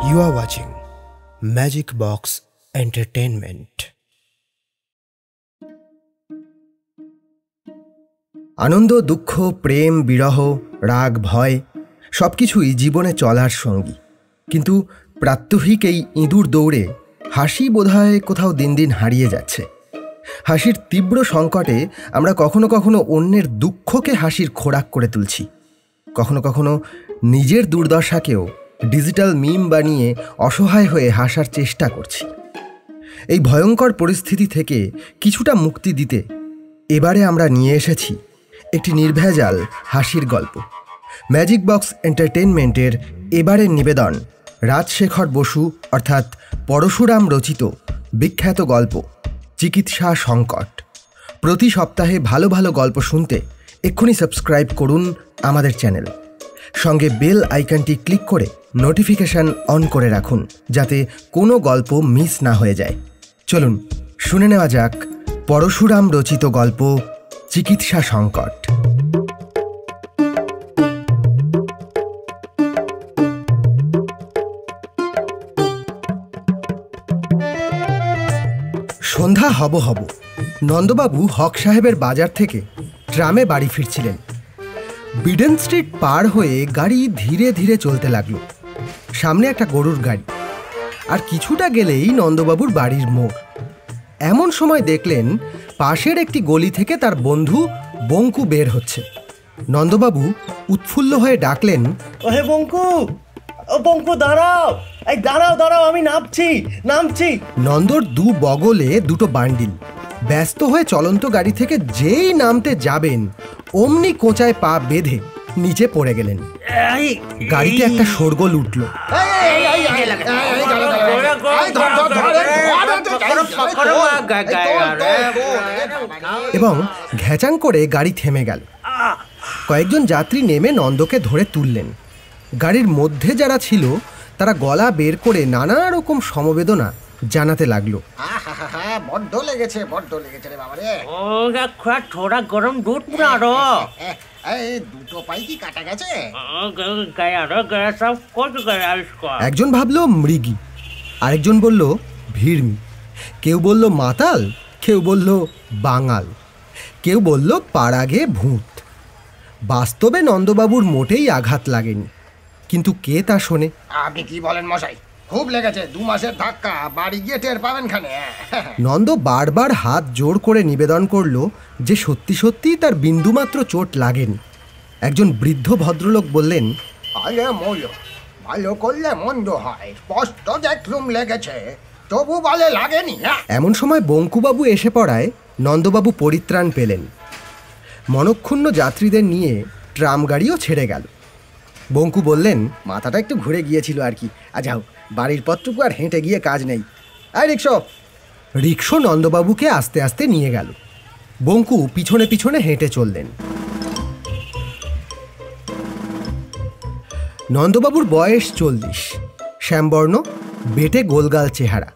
You are watching Magic Box Entertainment. আনন্দ, দুঃখ, প্রেম, বিরহ, রাগ, ভয় সবকিছুই জীবনে চলার সঙ্গী। কিন্তু প্রাত্যহিক এই ইঁদুর দৌড়ে হাসি বোধহয় কোথাও দিন দিন হারিয়ে যাচ্ছে। হাসির তীব্র সংকটে আমরা কখনো কখনো অন্যের দুঃখকে হাসির খোরাক করে তুলছি। কখনো কখনো নিজের দুর্দশাকেও ডিজিটাল মিম বানিয়ে অসহায় হয়ে হাসার চেষ্টা করছি। এই ভয়ঙ্কর পরিস্থিতি থেকে কিছুটা মুক্তি দিতে এবারে আমরা নিয়ে এসেছি একটি নির্ভেজাল হাসির গল্প। ম্যাজিক বক্স এন্টারটেইনমেন্টের এবারের নিবেদন রাজশেখর বসু অর্থাৎ পরশুরাম রচিত বিখ্যাত গল্প চিকিৎসা সংকট। প্রতি সপ্তাহে ভালো ভালো গল্প শুনতে এক্ষুনি সাবস্ক্রাইব করুন আমাদের চ্যানেল। সঙ্গে বেল আইকনটি ক্লিক করে নোটিফিকেশন অন করে রাখুন যাতে কোনো গল্প মিস না হয়ে যায়। চলুন শুনে নেওয়া যাক পরশুরাম রচিত গল্প চিকিৎসা সংকট। সন্ধ্যা হব হব নন্দবাবু হক সাহেবের বাজার থেকে ট্রামে বাড়ি ফিরছিলেন। বিডেন স্ট্রিট পার হয়ে গাড়ি ধীরে ধীরে চলতে লাগলো। সামনে একটা গরুর গাড়ি, আর কিছুটা গেলেই নন্দবাবুর বাড়ির মোড়। এমন সময় দেখলেন পাশের একটি গলি থেকে তার বন্ধু বঙ্কু বের হচ্ছে। নন্দবাবু উৎফুল্ল হয়ে ডাকলেন, ওহে বঙ্কু, ও বঙ্কু দাঁড়াও, এই দাঁড়াও দাঁড়াও, আমি নামছি। নন্দর দু বগলে দুটো বান্ডিল। ব্যস্ত হয়ে চলন্ত গাড়ি থেকে যেই নামতে যাবেন অমনি কোঁচায় পা বেঁধে নিচে পড়ে গেলেন। গাড়িতে একটা শোরগোল উঠল এবং ঘ্যাচাং করে গাড়ি থেমে গেল। কয়েকজন যাত্রী নেমে নন্দকে ধরে তুললেন। গাড়ির মধ্যে যারা ছিল তারা গলা বের করে নানা রকম সমবেদনা জানাতে লাগলো। বড্ড লেগেছে রে বাবা রে। থোড়া গরম দুধ পুরো দুটো পাই কি কাটা গেছে? একজন ভাবলো মৃগী, আরেকজন বলল ভিড়মি, কেউ বলল মাতাল, কেউ বলল বাঙাল, কেউ বলল পাড়াগে ভূত। বাস্তবে নন্দবাবুর মোটেই আঘাত লাগেনি, কিন্তু কে তা শোনে? আপনি কি বলেন মশাই? খুব লেগেছে, 2 মাসের ধাক্কা, বাড়ি গিয়ে টের পাবেন খানে। নন্দ বারবার হাত জোর করে নিবেদন করলো যে সত্যি সত্যি তার বিন্দুমাত্র চোট লাগেনি। একজন বৃদ্ধ ভদ্রলোক বললেন, ভালো করলে মন্দ হয়, স্পষ্ট দেখলুম লেগেছে, তবু বলে লাগেনি। এমন সময় বঙ্কুবাবু এসে পড়ায় নন্দবাবু পরিত্রাণ পেলেন। মনক্ষুণ্ণ যাত্রীদের নিয়ে ট্রাম গাড়িও ছেড়ে গেল। বঙ্কু বললেন, মাথাটা একটু ঘুরে গিয়েছিল আর কি। যাও, বাড়ির পত্রকু আর হেঁটে গিয়ে কাজ নেই। রিক্সো নন্দবাবুকে আস্তে আস্তে নিয়ে গেল। বঙ্কু পিছনে পিছনে হেঁটে চললেন। নন্দবাবুর বয়স 40, শ্যামবর্ণ, বেটে গোলগাল চেহারা।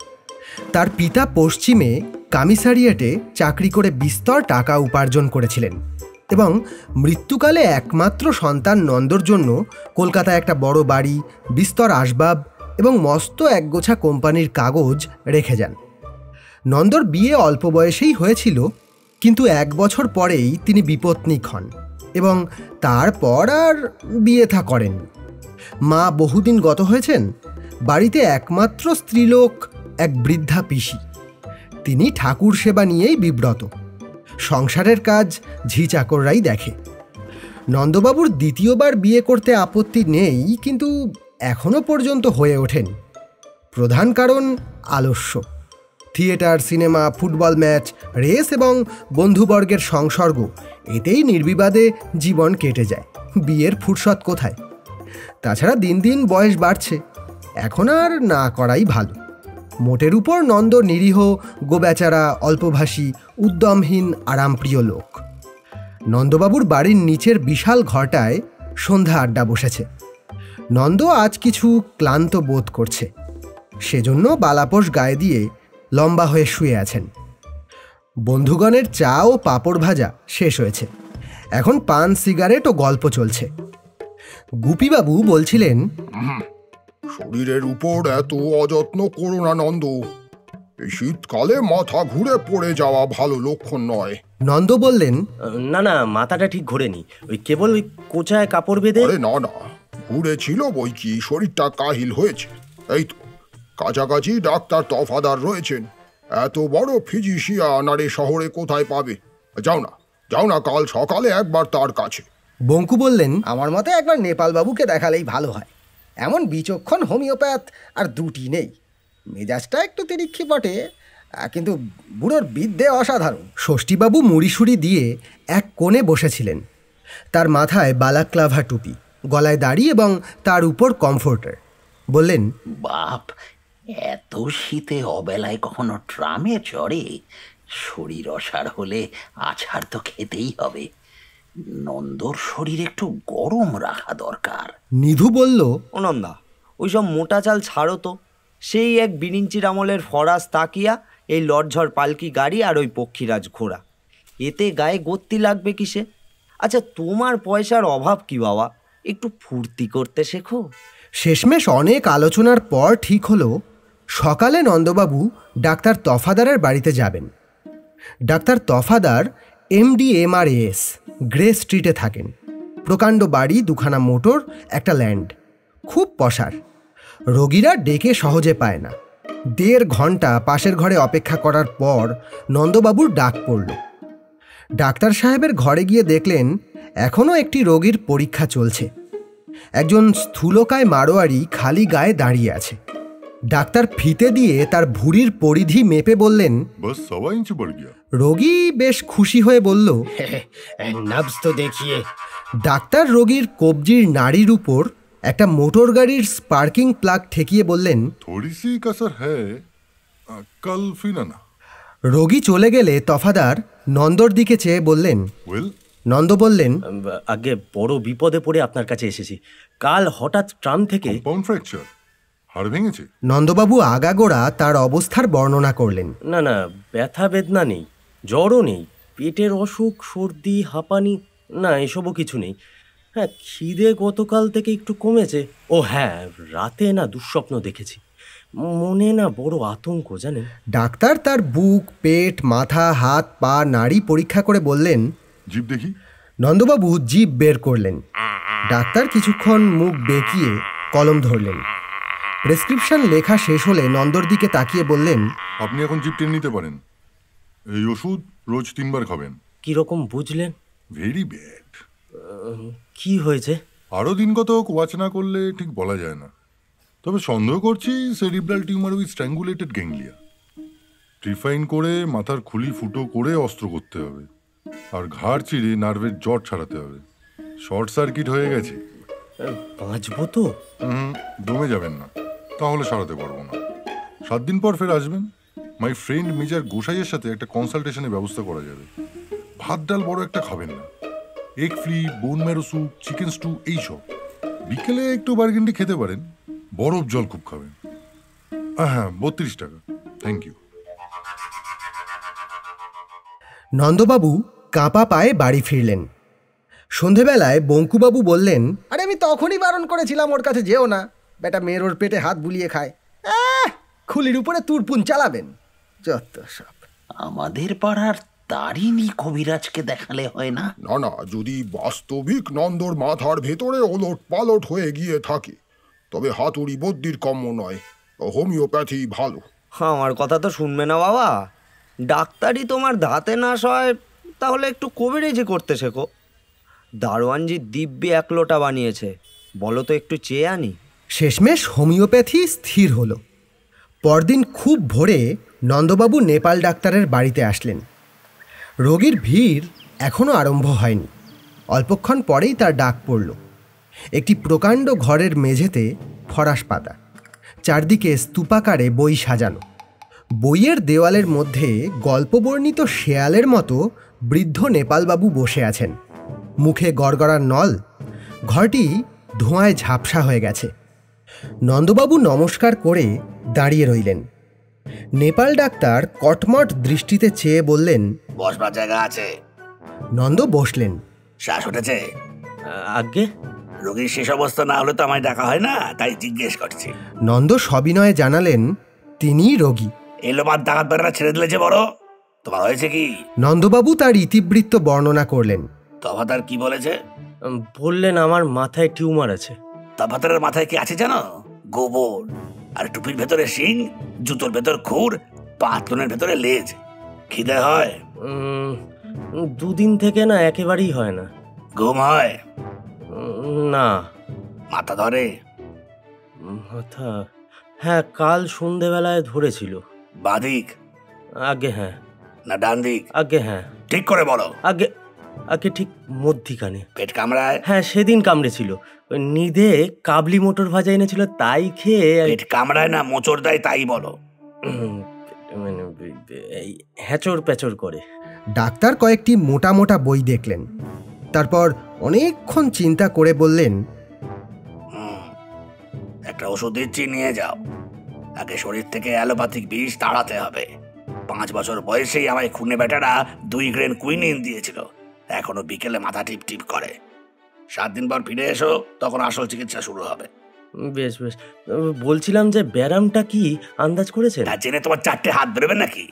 তার পিতা পশ্চিমে কমিসারিয়েটে চাকরি করে বিস্তর টাকা উপার্জন করেছিলেন এবং মৃত্যুকালে একমাত্র সন্তান নন্দর জন্য কলকাতায় একটা বড় বাড়ি, বিস্তর আসবাব এবং মস্ত একগোছা কোম্পানির কাগজ রেখে যান। নন্দর বিয়ে অল্প বয়সেই হয়েছিল, কিন্তু 1 বছর পরেই তিনি বিপত্নিক হন এবং তারপর আর বিয়ে থা করেন। মা বহুদিন গত হয়েছেন। বাড়িতে একমাত্র স্ত্রীলোক এক বৃদ্ধা পিসি। তিনি ঠাকুর সেবা নিয়েই বিব্রত। সংসারের কাজ ঝি চাকররাই দেখে। নন্দবাবুর দ্বিতীয়বার বিয়ে করতে আপত্তি নেই, কিন্তু এখনো পর্যন্ত হয়ে ওঠেনি। প্রধান কারণ আলস্য। Theatre, cinema, football match, race এবং বন্ধুবর্গের সংসর্গ, এতেই নির্বিবাদে জীবন কেটে যায়। বিয়ের ফুরসত কোথায়? তাছাড়া দিন দিন বয়স বাড়ছে, এখন আর না করাই ভালো। মোটের উপর নন্দ নিরীহ, গোবেচারা, অল্পভাষী, উদ্যমহীন, আরামপ্রিয় লোক। নন্দবাবুর বাড়ির নিচের বিশাল ঘরটায় সন্ধ্যা আড্ডা বসেছে। নন্দ আজ কিছু ক্লান্ত বোধ করছে, সেজন্য বালাপোষ গায়ে দিয়ে লম্বা হয়ে শুয়ে আছেন। বন্ধুগণের চা ও পাঁপড় ভাজা শেষ হয়েছে, এখন পান, সিগারেট ও গল্প চলছে। গুপিবাবু বলছিলেন, শরীরের উপর এত অযত্ন করো না নন্দ। এই শীতকালে মাথা ঘুরে পড়ে যাওয়া ভালো লক্ষণ নয়। নন্দ বললেন, না না, মাথাটা ঠিক ঘোরেনি, ওই কেবল ওই কোচায় কাপড় বেঁধে। আরে না না, ঘুরেছিল বই কি, শরীরটা কাহিল হয়েছে। এই তো কাছাকাছি ডাক্তার তফাদার রয়েছেন। এত বড় ফিজিশিয়ান আর এ শহরে কোথায় পাবে? যাও না কাল সকালে একবার তার কাছে। বঙ্কু বললেন, আমার মতে একবার নেপালবাবুকে দেখালেই ভালো হয়। এমন বিচক্ষণ হোমিওপ্যাথ আর দুটি নেই। মেজাজটা একটু তিরিক্ষি বটে, কিন্তু বুড়োর বিদ্যে অসাধারণ। ষষ্ঠীবাবু মুড়িসুড়ি দিয়ে এক কোণে বসেছিলেন। তার মাথায় বালাক্লাভা টুপি, গলায় দাড়ি এবং তার উপর কমফোর্টার। বললেন, বাপ, এত শীতে অবেলায় কখনো ট্রামে চড়ে? শরীর অসাড় হলে আছাড় তো খেতেই হবে। নন্দর শরীর একটু গরম রাখা দরকার। নিধু বলল, ও নন্দা, ওইসব মোটা চাল ছাড়ো তো। সেই এক বিরিঞ্চির আমলের ফরাস তাকিয়া, এই লটঝড় পালকি গাড়ি আর ওই পক্ষীরাজ ঘোড়া, এতে গায়ে গত্তি লাগবে কিসে? আচ্ছা, তোমার পয়সার অভাব কি বাবা? একটু ফুর্তি করতে শেখো। শেষমেশ অনেক আলোচনার পর ঠিক হলো সকালে নন্দবাবু ডাক্তার তফাদারের বাড়িতে যাবেন। ডাক্তার তফাদার MD-MRAS, গ্রে স্ট্রিটে থাকেন। প্রকাণ্ড বাড়ি, দুখানা মোটর, একটা ল্যান্ড, খুব পসার। রোগীরা ডেকে সহজে পায় না। 1.5 ঘন্টা পাশের ঘরে অপেক্ষা করার পর নন্দবাবুর ডাক পড়ল। ডাক্তার সাহেবের ঘরে গিয়ে দেখলেন এখনও একটি রোগীর পরীক্ষা চলছে। একজন স্থূলকায় মারোয়ারি খালি গায়ে দাঁড়িয়ে আছে। ডাক্তার ফিতে দিয়ে তার ভুঁড়ির পরিধি মেপে বললেন, बस 1.25 इंच बढ़ गया। রোগী বেশ খুশি হয়ে বলল, নাবস তো দেখিয়ে। ডাক্তার রোগীর কবজির নাড়ির উপর একটা মোটর গাড়ির স্পার্কিং প্লাগ ঠেকিয়ে বললেন, थोड़ी सी कसर है, कल फिर आना। রোগী চলে গেলে তফাদার নন্দর দিকে চেয়ে বললেন, वेल, নন্দ বললেন, আগে বড় বিপদে পড়ে আপনার কাছে এসেছি। কাল হঠাৎ ট্রাম থেকে। কম্পাউন্ড ফ্র্যাকচার, হাড় ভেঙেছে। নন্দবাবু আগাগোড়া তার অবস্থার বর্ণনা করলেন। না না, ব্যথা বেদনা নেই, জ্বরও নেই, পেটের অসুখ, সর্দি, হাঁপানি, না এসবও কিছু নেই। হ্যাঁ, খিদে গতকাল থেকে একটু কমেছে। ও হ্যাঁ, রাতে না দুঃস্বপ্ন দেখেছি, মনে না বড় আতঙ্ক, জানেন। ডাক্তার তার বুক, পেট, মাথা, হাত, পা, নাড়ি পরীক্ষা করে বললেন। জিভ দেখি। নন্দবাবু জিভ বের করলেন। ডাক্তার কিছুক্ষণ মুখ বেঁকিয়ে কলম ধরলেন। প্রেসক্রিপশন লেখা শেষ হলে নন্দর দিকে তাকিয়ে বললেন, আপনি এখন জিভ টেনে নিতে পারেন। এই ওষুধ রোজ 3 বার খাবেন। কিরকম বুঝলেন? Very bad. কি হয়েছে? আরও দিন কত ওয়াচ না করলে ঠিক বলা যায় না, তবে সন্দেহ করছি সেরিব্রাল টিউমার উইথ স্ট্র্যাঙ্গুলেটেড গ্যাংলিয়া। ট্রিফাইন করে মাথার খুলি ফুটো করে অস্ত্র করতে হবে, আর ঘাড় চিরে নার্ভের জট ছাড়াতে হবে। শর্ট সার্কিট হয়ে গেছে। বাঁচবো তো? দমে যাবেন না, তাহলে সারাতে পারবো না। 7 দিন পর ফের আসবেন। মাই ফ্রেন্ড মেজর গোসাইয়ের সাথে একটা কনসালটেশনের ব্যবস্থা করা যাবে। ভাত ডাল বড় একটা খাবেন না, এগ ফ্লি, bone marrow soup, chicken stew এইসব। বিকেলে একটু বার্গেন্ডি খেতে পারেন, বরফ জল খুব খাবেন। হ্যাঁ, 32 টাকা। Thank you. নন্দবাবু কাঁপা পায়ে বাড়ি ফিরলেন। সন্ধেবেলায় বঙ্কুবাবু বললেন, আরে আমি তখনই বারণ করেছিলাম ওর কাছে যেও না, বেটা মেয়ের ওর পেটে হাত বুলিয়ে খায়। খুলির উপরে তুরপুন চালাবেন, যত সব। আমাদের পাড়ার তারিণী কবিরাজকে দেখালে হয় না? না না, যদি বাস্তবিক নন্দর মাথার ভেতরে ওলট পালট হয়ে গিয়ে থাকে তবে হাতুড়ি বদ্যির কম্য নয়, হোমিওপ্যাথি ভালো। আমার কথা তো শুনবে না বাবা। ডাক্তারি তোমার ধাতে না সয়, তাহলে একটু কবিরাজি করতে শেখো। দারোয়ানজি দিব্যি 1 লোটা বানিয়েছে, বলো তো একটু চেয়ে আনি। শেষমেশ হোমিওপ্যাথি স্থির হলো। পরদিন খুব ভোরে নন্দবাবু নেপাল ডাক্তারের বাড়িতে আসলেন। রোগীর ভিড় এখনও আরম্ভ হয়নি। অল্পক্ষণ পরেই তার ডাক পড়ল। একটি প্রকাণ্ড ঘরের মেঝেতে ফরাস পাতা, চারদিকে স্তূপাকারে বই সাজানো। বইয়ের দেওয়ালের মধ্যে গল্পবর্ণিত শেয়ালের মতো বৃদ্ধ নেপালবাবু বসে আছেন, মুখে গড়গড়ার নল। ঘরটি ধোঁয়ায় ঝাপসা হয়ে গেছে। নন্দবাবু নমস্কার করে দাঁড়িয়ে রইলেন। নেপাল ডাক্তার কটমট দৃষ্টিতে চেয়ে বললেন, বসবার জায়গা আছে? নন্দ বসলেন। শ্বাস উঠেছে? আগে রোগীর শেষ অবস্থা না হলে তো আমায় ডাকা হয় না, তাই জিজ্ঞেস করছি। নন্দ সবিনয়ে জানালেন তিনিই রোগী। এলোপাত ডাকাত বেড়ারা ছেড়ে দিলে যে বড়, তোমার হয়েছে কি? নন্দবাবু তার ইতিবৃত্ত বর্ণনা করলেন। তফাদার কি বলেছে? বললেন আমার মাথায় টিউমার আছে। তফাদারের মাথায় কি আছে জানো? গোবর, আর টুপির ভেতরে শিং, জুতোর ভেতর খুর, পাতলনের ভেতরে লেজ। খিদে হয়? 2 দিন থেকে না, একেবারেই হয় না। ঘুম হয়? না। মাথা ধরে? মাথা, হ্যাঁ, কাল সন্ধেবেলায় ধরেছিল। বাদিক? আগে হ্যাঁ। না ডান দিক? আগে হ্যাঁ। ঠিক করে বলো। আগে আগে ঠিক মধ্যিখানে। পেট কামড়ায়? হ্যাঁ, সেদিন কামড়েছিল। ওই নিদে কাবলি মোটর ভাজা এনেছিল, তাই খেয়ে। পেট কামড়ায় না মোচড় দেয় তাই বলো। মানে এই হ্যাচর প্যাচর করে। ডাক্তার কয়েকটি মোটা মোটা বই দেখলেন, তারপর অনেকক্ষণ চিন্তা করে বললেন, একটা ওষুধ দিচ্ছি, নিয়ে যাও। আগে শরীর থেকে অ্যালোপ্যাথিক বিষ তাড়াতে হবে। 5 বছর বয়সেই আমায় খুনে বেটারা 2 গ্রেন কুইনিন দিয়েছিল, এখনো বিকেলে মাথা টিপ টিপ করে। 7 দিন পর ফিরে এসো, তখন আসল চিকিৎসা শুরু হবে। বেশ বেশ। বলছিলাম যে ব্যারামটা কি আন্দাজ করেছেন? তা জেনে তোমার 4টে হাত বেরোবে নাকি?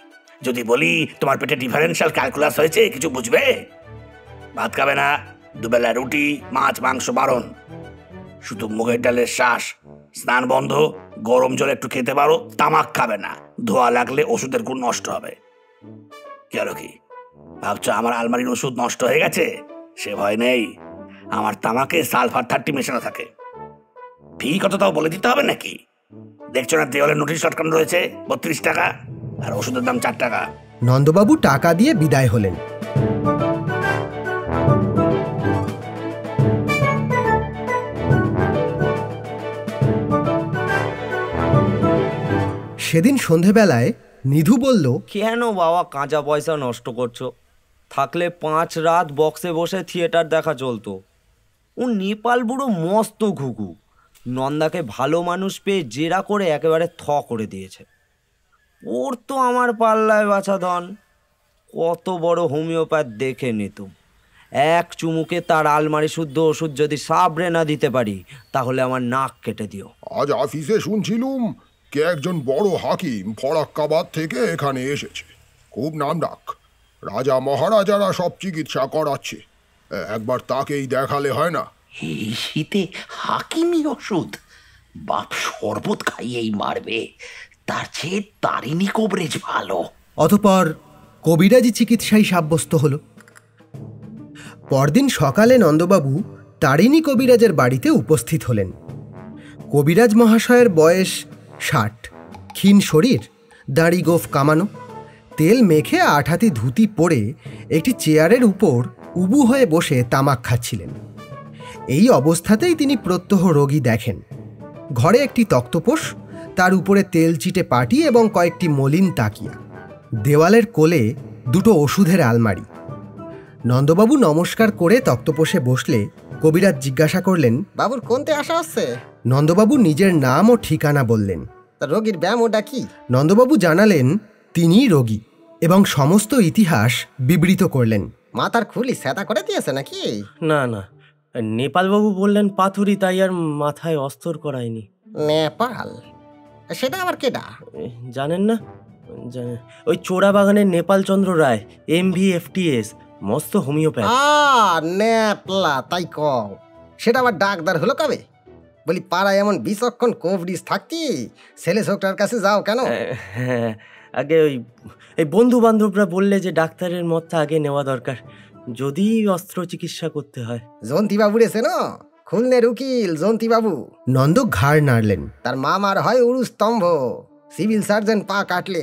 যদি বলি তোমার পেটে ডিফারেন্সিয়াল ক্যালকুলাস হয়েছে, কিছু বুঝবে? ভাত খাবে না, 2 বেলা রুটি, মাছ মাংস বারণ, শুধু মুগের ডালের শ্বাস, স্নান বন্ধ, গরম জল একটু খেতে পারো, তামাক খাবে না, ধোয়া লাগলে ওষুধের গুণ নষ্ট হবে। কেন কি ভাবছো আমার আলমারির ওষুধ নষ্ট হয়ে গেছে? সে ভয় নেই, আমার তামাকে সালফার 30 মেশানো থাকে। ফি কত তাও বলে দিতে হবে নাকি? দেখছো না দেওয়ালে নোটিশ লটকানো রয়েছে, 32 টাকা, আর ওষুধের দাম 4 টাকা। নন্দবাবু টাকা দিয়ে বিদায় হলেন। সেদিন সন্ধেবেলায় নিধু বলল, কেন বাবা কাঁচা পয়সা নষ্ট করছো? থাকলে 5 রাত বক্সে বসে থিয়েটার দেখা চলতো। ও নেপাল বুড়ো মস্ত ঘুঘু, নন্দাকে ভালো মানুষ পেয়ে জেরা করে একেবারে করে দিয়েছে। ওর তো আমার পাল্লায় বাছা ধন। কত বড় হোমিওপ্যাথ দেখে নিতুম। এক চুমুকে তার আলমারি শুদ্ধ ওষুধ যদি সাবরে না দিতে পারি, তাহলে আমার নাক কেটে দিও। আজ অফিসে শুনছিলুম কে একজন বড় হাকিম ফরাক্কাবাদ থেকে এখানে এসেছে। খুব নামডাক, রাজা মহারাজারা সব চিকিৎসা করাচ্ছে। একবার তাকেই দেখালে হয় না? এই শীতে হাকিমি ওষুধ? বাপ শরবত খাইয়েই মারবে, তার চেয়ে তারিণী কবরেজ ভালো। অতঃপর কবিরাজি চিকিৎসাই সাব্যস্ত হল। পরদিন সকালে নন্দবাবু তারিণী কবিরাজের বাড়িতে উপস্থিত হলেন। কবিরাজ মহাশয়ের বয়স 60, ক্ষীণ শরীর, দাড়ি গোঁফ কামানো, তেল মেখে আঠাতি ধুতি পরে একটি চেয়ারের উপর উবু হয়ে বসে তামাক খাচ্ছিলেন। এই অবস্থাতেই তিনি প্রত্যহ রোগী দেখেন। ঘরে একটি তক্তপোষ, তার উপরে তেল চিটে পাটি এবং কয়েকটি মলিন তাকিয়া, দেওয়ালের কোলে 2টো ওষুধের আলমারি। নন্দবাবু নমস্কার করে তক্তপোষে বসলে কবিরাজ জিজ্ঞাসা করলেন, বাবুর কোনতে আসা হচ্ছে? নন্দবাবু নিজের নাম ও ঠিকানা বললেন। তা রোগীর ব্যায়াম ওটা কি? নন্দবাবু জানালেন তিনিই রোগী এবং সমস্ত ইতিহাস বিবৃত করলেন। মাথার খুলি সেতা করে দিয়েছে নাকি? না না, নেপালবাবু বললেন পাথুরি, তাই আর মাথায় অস্তর করায়নি। নেপাল? সেটা আবার কেডা? জানেন না? জানেন, ওই চোরা বাগানের নেপাল চন্দ্র রায়, MVFTS, মস্ত হোমিওপ্যাথ। নেপলা, তাই কও। সেটা আবার ডাক্তার হলো কবে? বলি পাড়ায় এমন বিচক্ষণ কোভরিজ থাকতি, ছেলে ছোকটার কাছে যাও কেন? হ্যাঁ, আগে এই বন্ধু বান্ধবরা বললে যে ডাক্তারের মতটা আগে নেওয়া দরকার, যদি অস্ত্র চিকিৎসা করতে হয়। জন্তিবাবু রেছে না, খুলনের উকিল জন্তিবাবু। নন্দ ঘাড় নাড়লেন। তার মামার হয় উরুস্তম্ভ, সিভিল সার্জন পা কাটলে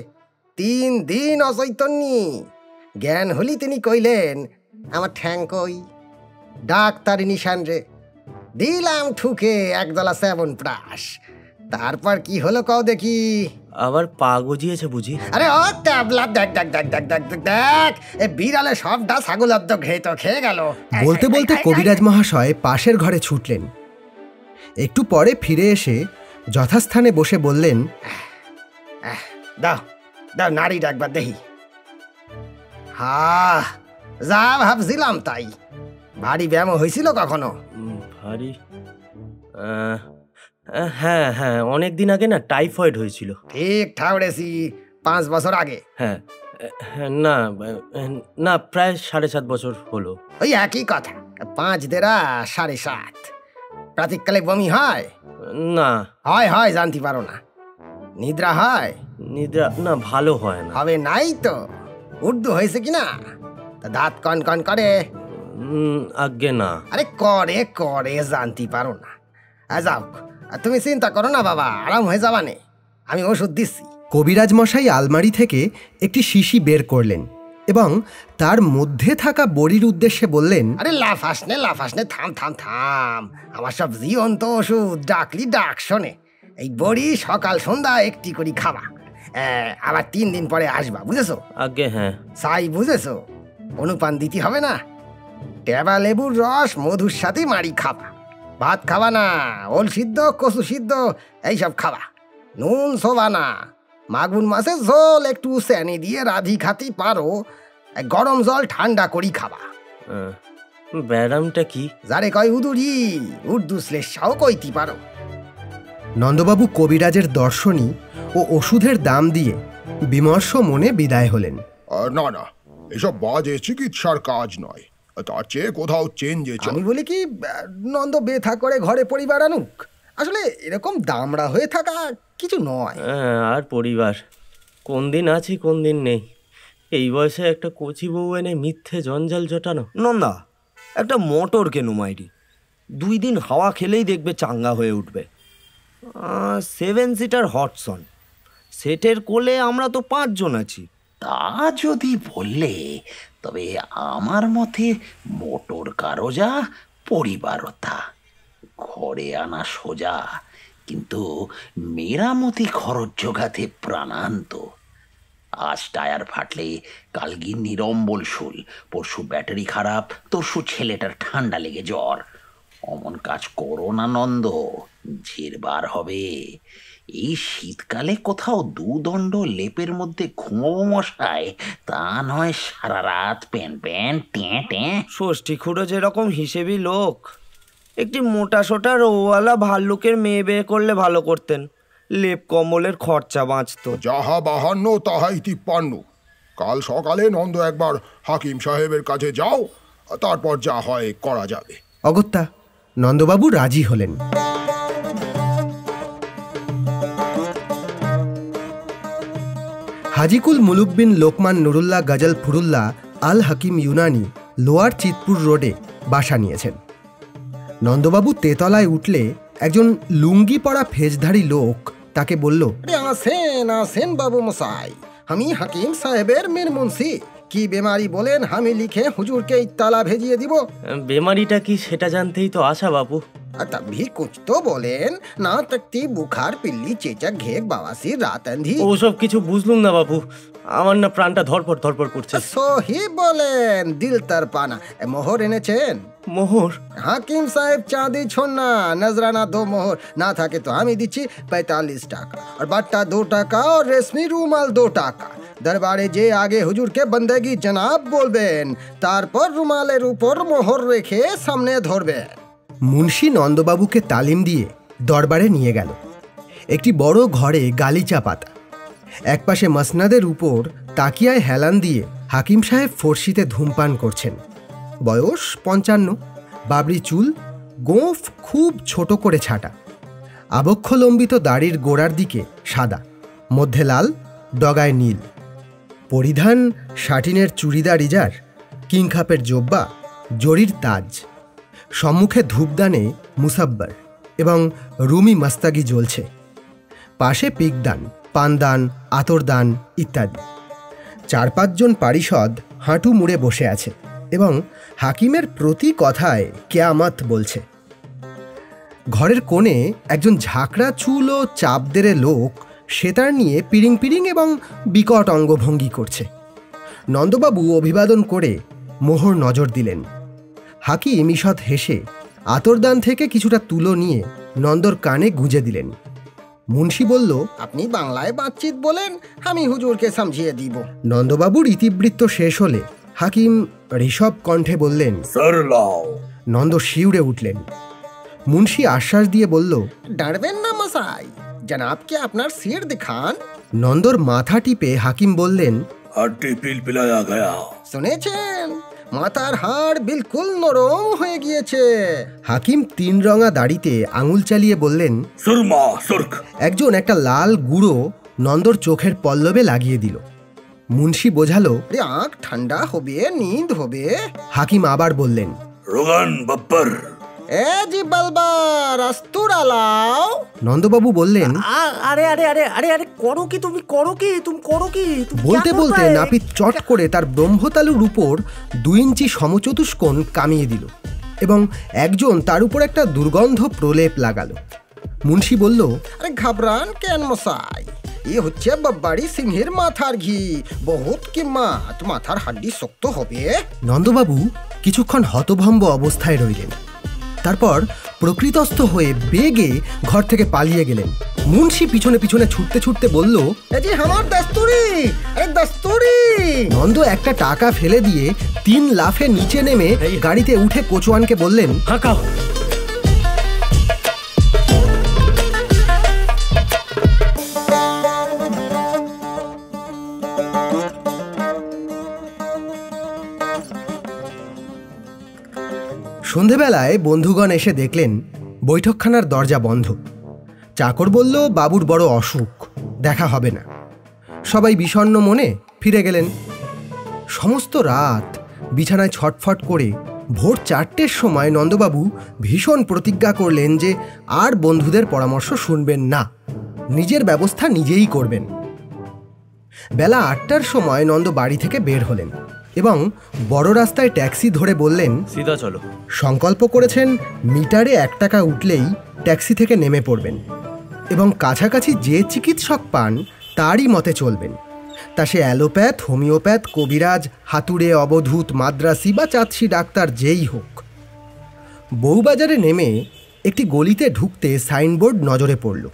3 দিন অচৈতন্যী। জ্ঞান হলি তিনি কইলেন, আমার ঠ্যাং কই? ডাক্তারি নিশান রে, দিলাম ঠুকে 1 দলা 7 প্রাস। তারপর কি হলো কও দেখি? আবার পা গজিয়েছে বুঝি? আরে ও ট্যাবলা, দেখ দেখ দেখ দেখ দেখ দেখ দেখ, এ বিড়ালে সবটা ছাগল অব্দ খেয়ে গেল। বলতে বলতে কবিরাজ মহাশয় পাশের ঘরে ছুটলেন। একটু পরে ফিরে এসে যথাস্থানে বসে বললেন, দাও দাও নারীটা একবার দেখি। হা, যা ভাবছিলাম তাই। ভারী ব্যায়াম হয়েছিল কখনো? ভারী হ্যাঁ হ্যাঁ, অনেক দিন আগে না টাইফয়েড হয়েছিল। ঠিক ঠাউরেছি, 5 বছর আগে। হ্যাঁ না না, প্রায় 7.5 বছর হলো। ওই একই কথা, 5 দেরা 7.5। প্রাতিকালে বমি হয়? না। হয় জানতে পারো না? নিদ্রা হয়? নিদ্রা না, ভালো হয় না। হবে নাই তো? উর্দু হয়েছে কিনা? তা দাঁত কন কন করে? আজ্ঞে না। আরে করে জানতে পারো না? যাও, তুমি চিন্তা করো না বাবা, আরাম হয়ে যাবানে, আমি ওষুধ দিচ্ছি। কবিরাজ মশাই আলমারি থেকে একটি শিশি বের করলেন এবং তার মধ্যে থাকা বড়ির উদ্দেশ্যে বললেন, আরে লাফাসনে থাম, আমার সব জীবন্ত ওষুধ, ডাকলি ডাক শোনে। এই বড়ি সকাল সন্ধ্যা একটি করে খাবা, আবার 3 দিন পরে আসবা, বুঝেছো? আজ্ঞে হ্যাঁ। সাই বুঝেছো? অনুপান দিতে হবে না। টেবা লেবুর রস মধুর সাথে মারি খাবা। ভাত খাবা না, ওল সিদ্ধ কচু সিদ্ধ এইসব খাবা। নুন সোবা না। মাগুর মাছের ঝোল একটু চেনি দিয়ে রাধি খাতি পারো, গরম জল ঠান্ডা করি খাবা। ব্যারামটা কি? যারে কয় উদুরি, উর্দু শ্লেষাও কইতে পারো। নন্দবাবু কবিরাজের দর্শনী ও ওষুধের দাম দিয়ে বিমর্ষ মনে বিদায় হলেন। না, এসব বাজে চিকিৎসার কাজ নয়, তার চেয়ে কোথাও চেঞ্জে চল। আমি বলি কি, নন্দ বেথা করে ঘরে পরিবার আনুক। আসলে এরকম দামড়া হয়ে থাকা কিছু নয়। আর পরিবার কোন দিন আছি কোন দিন নেই, এই বয়সে একটা কচি বউ এনে মিথ্যে জঞ্জাল জটানো। নন্দা, একটা মোটর কেন মাইরি, 2 দিন হাওয়া খেলেই দেখবে চাঙ্গা হয়ে উঠবে। 7 সিটার হটসন, সেটের কোলে আমরা তো 5 জন আছি। তা যদি বললে, তবে আমার মতে মোটর কারোজা পরিবারতা, ঘরে আনা সোজা, কিন্তু মেরামতি খরচ জোগাতে প্রাণান্ত। আজ টায়ার ফাটলে কাল গিন্নির অম্বল শুল, পরশু ব্যাটারি খারাপ, তরশু ছেলেটার ঠান্ডা লেগে জ্বর। অমন কাজ করো না নন্দ, ঝেরবার হবে। এই শীতকালে কোথাও 2 দণ্ড লেপের মধ্যে ঘুমোবো মশায়, তা নয় সারা রাত প্যান ট্যাঁ। ষষ্ঠী খুঁড়ো যেরকম হিসেবি লোক, একটি মোটা সোটা রৌওয়ালা ভাল্লুকের মেয়ে বিয়ে করলে ভালো করতেন, লেপ কম্বলের খরচা বাঁচতো। যাহা 52 তাহাই 53। কাল সকালে নন্দ একবার হাকিম সাহেবের কাছে যাও, তারপর যা হয় করা যাবে। অগত্যা নন্দবাবু রাজি হলেন। হাজিকুল মুলুক বিন লোকমান নুরুল্লাহ গজল ফুরুল্লাহ আল হাকিম ইউনানি লোয়ার চিতপুর রোডে বাসা নিয়েছেন। নন্দবাবু তেতলায় উঠলে একজন লুঙ্গি পরা ফেজধারী লোক তাকে বলল, আসেন বাবু মশাই, আমি হাকিম সাহেবের মীর মুন্সি। কি বেমারি বলেন, আমি লিখে হুজুরকে ইত্তালা ভেজিয়ে দিব। বেমারিটা কি সেটা জানতেই তো আসা বাবু। तभी कुछ तो बोलेन ना, तकती बुखार पिल्ली चेचक घेक बावासिर रात अंधी। ওসব কিছু বুঝলুম না বাবু, আমার না প্রাণটা ধরপড় করছে। সহি বলেন, দিল তারপানা। মোহর এনেছেন? মোহর? হাকিম সাহেব চাঁদি ছোনা নজরানা 2 মোহর, না থাকে তো আমি দিচ্ছি 45 টাকা, আর বাট্টা 2 টাকা, और रेशमी रुमाल 2 টাকা। দরবারে যে আগে হুজুরকে বন্দেগি জনাব বলবেন, তারপর রুমালের উপর মোহর রেখে সামনে ধরবেন। মুন্সি নন্দবাবুকে তালিম দিয়ে দরবারে নিয়ে গেল। একটি বড় ঘরে গালিচা পাতা, একপাশে মসনাদের উপর তাকিয়ায় হেলান দিয়ে হাকিম সাহেব ফর্সিতে ধূমপান করছেন। বয়স 55, বাবরি চুল, গোঁফ খুব ছোট করে ছাটা, আবক্ষলম্বিত দাড়ির গোড়ার দিকে সাদা, মধ্যে লাল, ডগায় নীল। পরিধান শাটিনের চুড়িদার ইজার, কিংখাপের জোব্বা, জরির তাজ। সম্মুখে ধূপদানে মুসাব্বার এবং রুমি মাস্তাগি জ্বলছে। পাশে পিকদান, পানদান, আতরদান ইত্যাদি। 4-5 জন পারিষদ হাঁটু মুড়ে বসে আছে এবং হাকিমের প্রতি কথায় কেয়ামত বলছে। ঘরের কোণে একজন ঝাঁকড়া চুল ও চাপদেরে লোক সেতার নিয়ে পিড়িং এবং বিকট অঙ্গভঙ্গি করছে। নন্দবাবু অভিবাদন করে মোহর নজর দিলেন। হাকিম ঈষৎ হেসে আতরদান থেকে কিছুটা তুলো নিয়ে নন্দর কানে গুঁজে দিলেন। মুন্সি বলল, আপনি বাংলায় বাতচিত বলেন, আমি হুজুরকে সমঝিয়ে দিব। নন্দবাবুর ইতিবৃত্ত শেষ হলে হাকিম ঋষভ কণ্ঠে বললেন, सर लाओ। নন্দ শিউরে উঠলেন। মুন্সি আশ্বাস দিয়ে বলল, ডাঁড়বেন না মশাই, জনাবকে আপনার সির দেখান। নন্দর মাথা টিপে হাকিম বললেন, हड्डी पिल पिलाया गया। শুনেছেন, মাথার হাড় বিলকুল নরম হয়ে গিয়েছে। হাকিম 3 রঙা দাড়িতে আঙুল চালিয়ে বললেন, सुरमा सुर्ख। একজন একটা লাল গুঁড়ো নন্দর চোখের পল্লবে লাগিয়ে দিল। মুন্সি বোঝালো। আঁখ ঠান্ডা হবে, নিদ হবে। হাকিম আবার বললেন, रोगन बब्बर। এ জি বালবার, আস্তুরা লাও। নন্দবাবু বললেন, আরে আরে আরে আরে আরে করো কি তুমি, করো কি তুমি, করো কি তুমি? বলতে क्या বলতে करता है? নাপিত চট করে তার ব্রহ্মতালুর উপর 2 ইঞ্চি সমচতুষ্কোণ কামিয়ে দিল এবং একজন তার উপর একটা দুর্গন্ধ প্রলেপ লাগালো। মুন্সি বলল, আরে ঘাবরান কেন মশাই, এ হচ্ছে বাব্বাড়ি সিংহের মাথার ঘি, বহুত কিম্মাত, মাথার হাড্ডি শক্ত হবে। নন্দবাবু কিছুক্ষণ হতভম্ব অবস্থায় রইলেন। তারপর প্রকৃতস্থ হয়ে বেগে ঘর থেকে পালিয়ে গেলেন। মুন্সি পিছনে পিছনে ছুটতে ছুটতে বলল, এ জি আমার দস্তুরি, আরে দস্তুরি। নন্দ একটা টাকা ফেলে দিয়ে 3 লাফে নিচে নেমে গাড়িতে উঠে কোচওয়ানকে বললেন, হাঁকাও। সন্ধেবেলায় বন্ধুগণ এসে দেখলেন বৈঠকখানার দরজা বন্ধ। চাকর বলল, বাবুর বড় অসুখ, দেখা হবে না। সবাই বিষণ্ণ মনে ফিরে গেলেন। সমস্ত রাত বিছানায় ছটফট করে ভোর 4টের সময় নন্দবাবু ভীষণ প্রতিজ্ঞা করলেন যে আর বন্ধুদের পরামর্শ শুনবেন না, নিজের ব্যবস্থা নিজেই করবেন। বেলা 8টার সময় নন্দ বাড়ি থেকে বের হলেন এবং বড় রাস্তায় ট্যাক্সি ধরে বললেন, সিধা চলো। সংকল্প করেছেন মিটারে 1 টাকা উঠলেই ট্যাক্সি থেকে নেমে পড়বেন এবং কাছাকাছি যে চিকিৎসক পান তারই মতে চলবেন, তা সে অ্যালোপ্যাথ, হোমিওপ্যাথ, কবিরাজ, হাতুড়ে, অবধূত, মাদ্রাসি বা চাঁদসি ডাক্তার যেই হোক। বউবাজারে নেমে একটি গলিতে ঢুকতে সাইনবোর্ড নজরে পড়ল,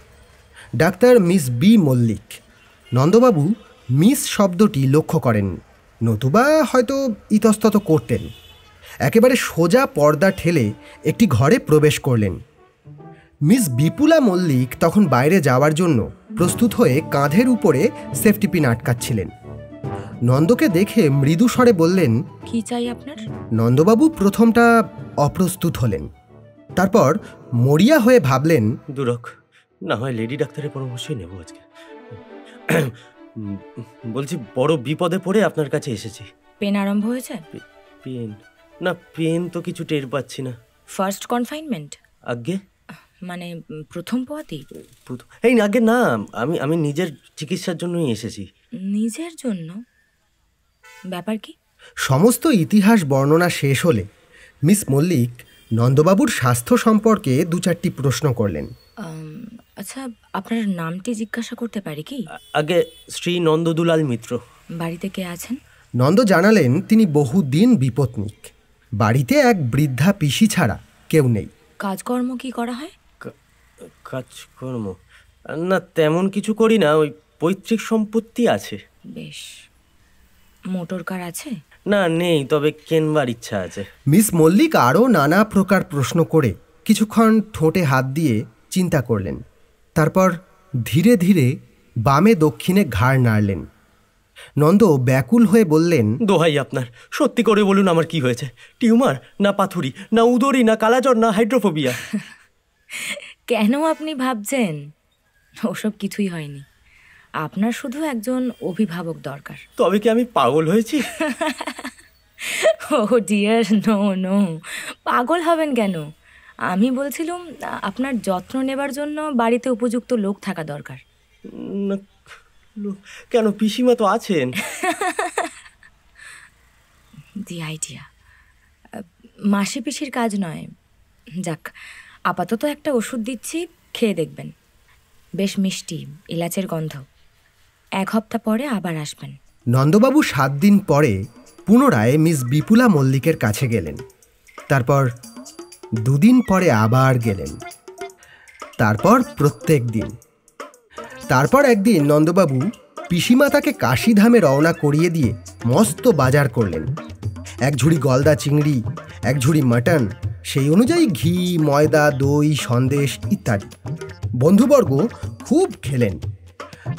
doctor miss B Mallick. নন্দবাবু miss শব্দটি লক্ষ্য করেন, নতুবা হয়তো ইতস্তত করতেন। একেবারে সোজা পর্দা ঠেলে একটি ঘরে প্রবেশ করলেন। মিস বিপুলা মল্লিক তখন বাইরে যাওয়ার জন্য প্রস্তুত হয়ে কাঁধের উপরে সেফটি পিন আটকাচ্ছিলেন। নন্দকে দেখে মৃদু স্বরে বললেন, কি চাই আপনার? নন্দবাবু প্রথমটা অপ্রস্তুত হলেন, তারপর মরিয়া হয়ে ভাবলেন, দুরক, না হয় লেডি ডাক্তারের পরামর্শই নেব আজকে। বলছি, বড় বিপদে পড়ে আপনার কাছে এসেছি। পেন আরম্ভ হয়েছে? পেন? না, পেন তো কিছু টের পাচ্ছি না। First confinement? আগে মানে প্রথম পোয়াতি? এই আগে না, আমি নিজের চিকিৎসার জন্যই এসেছি। নিজের জন্য? ব্যাপার কি? সমস্ত ইতিহাস বর্ণনা শেষ হলে মিস মল্লিক নন্দবাবুর স্বাস্থ্য সম্পর্কে 2-4টি প্রশ্ন করলেন। আচ্ছা, আপনার নামটি জিজ্ঞাসা করতে পারি কি? আগে শ্রী নন্দদুলাল মিত্র। বাড়িতে কে আছেন? নন্দ জানালেন তিনি বহুদিন বিপত্নিক, বাড়িতে এক বৃদ্ধা পিসি ছাড়া কেউ নেই। কাজকর্ম কি করা হয়? কাজকর্ম না, তেমন কিছু করি না, ওই পৈতৃক সম্পত্তি আছে। বেশ। মোটর কার আছে? না, নেই, তবে কেনবার ইচ্ছা আছে। মিস মল্লিক আরও নানা প্রকার প্রশ্ন করে কিছুক্ষণ ঠোঁটে হাত দিয়ে চিন্তা করলেন। তারপর ধীরে ধীরে বামে দক্ষিণে ঘাড় নাড়লেন। নন্দ ব্যাকুল হয়ে বললেন, দোহাই আপনার, সত্যি করে বলুন আমার কি হয়েছে? টিউমার, না পাথুরি, না উদরি, না কালাজ্বর, না হাইড্রোফোবিয়া? কেন আপনি ভাবছেন? ওসব কিছুই হয়নি। আপনার শুধু একজন অভিভাবক দরকার। তবে কি আমি পাগল হয়েছি? ও ডিয়ার, নো নো, পাগল হবেন কেন? আমি বলছিলাম আপনার যত্ন নেবার জন্য বাড়িতে উপযুক্ত লোক থাকা দরকার। কেন, পিসিমা তো আছেন। The idea. মাসি পিসির কাজ নয়। যাক, আপাতত একটা ওষুধ দিচ্ছি, খেয়ে দেখবেন। বেশ মিষ্টি, এলাচের গন্ধ। 1 সপ্তাহ পরে আবার আসবেন। নন্দবাবু 7 দিন পরে পুনরায় মিস বিপুলা মল্লিকের কাছে গেলেন। তারপর 2 দিন পরে আবার গেলেন। তারপর প্রত্যেক দিন। তারপর একদিন নন্দবাবু পিসিমাতাকে কাশীধামে রওনা করিয়ে দিয়ে মস্ত বাজার করলেন। এক ঝুড়ি গলদা চিংড়ি, এক ঝুড়ি মাটন, সেই অনুযায়ী ঘি, ময়দা, দই, সন্দেশ ইত্যাদি। বন্ধুবর্গ খুব খেলেন।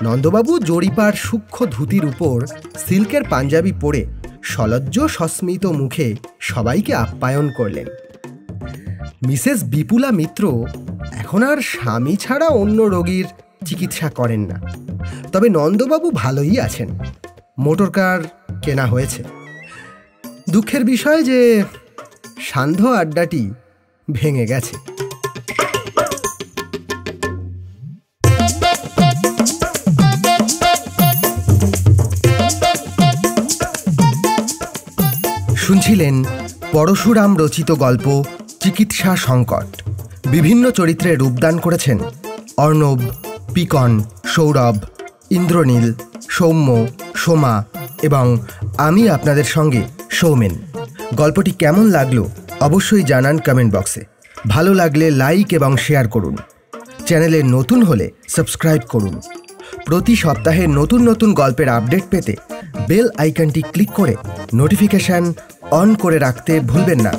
নন্দবাবু জরিপার সূক্ষ্ম ধুতির উপর সিল্কের পাঞ্জাবি পরে সলজ্জ সস্মিত মুখে সবাইকে আপ্যায়ন করলেন। মিসেস বিপুলা মিত্র এখন আর স্বামী ছাড়া অন্য রোগীর চিকিৎসা করেন না। তবে নন্দবাবু ভালোই আছেন। মোটরকার কেনা হয়েছে। দুঃখের বিষয় যে সান্ধ্য আড্ডাটি ভেঙে গেছে। শুনছিলেন পরশুরাম রচিত গল্প চিকিৎসা সংকট। বিভিন্ন চরিত্রে রূপদান করেছেন অর্ণব, পিকন, সৌরভ, ইন্দ্রনীল, সৌম্য, সোমা এবং আমি আপনাদের সঙ্গে সৌমেন। গল্পটি কেমন লাগলো অবশ্যই জানান কমেন্ট বক্সে। ভালো লাগলে লাইক এবং শেয়ার করুন। চ্যানেলে নতুন হলে সাবস্ক্রাইব করুন। প্রতি সপ্তাহে নতুন নতুন গল্পের আপডেট পেতে বেল আইকনটি ক্লিক করে নোটিফিকেশন অন করে রাখতে ভুলবেন না।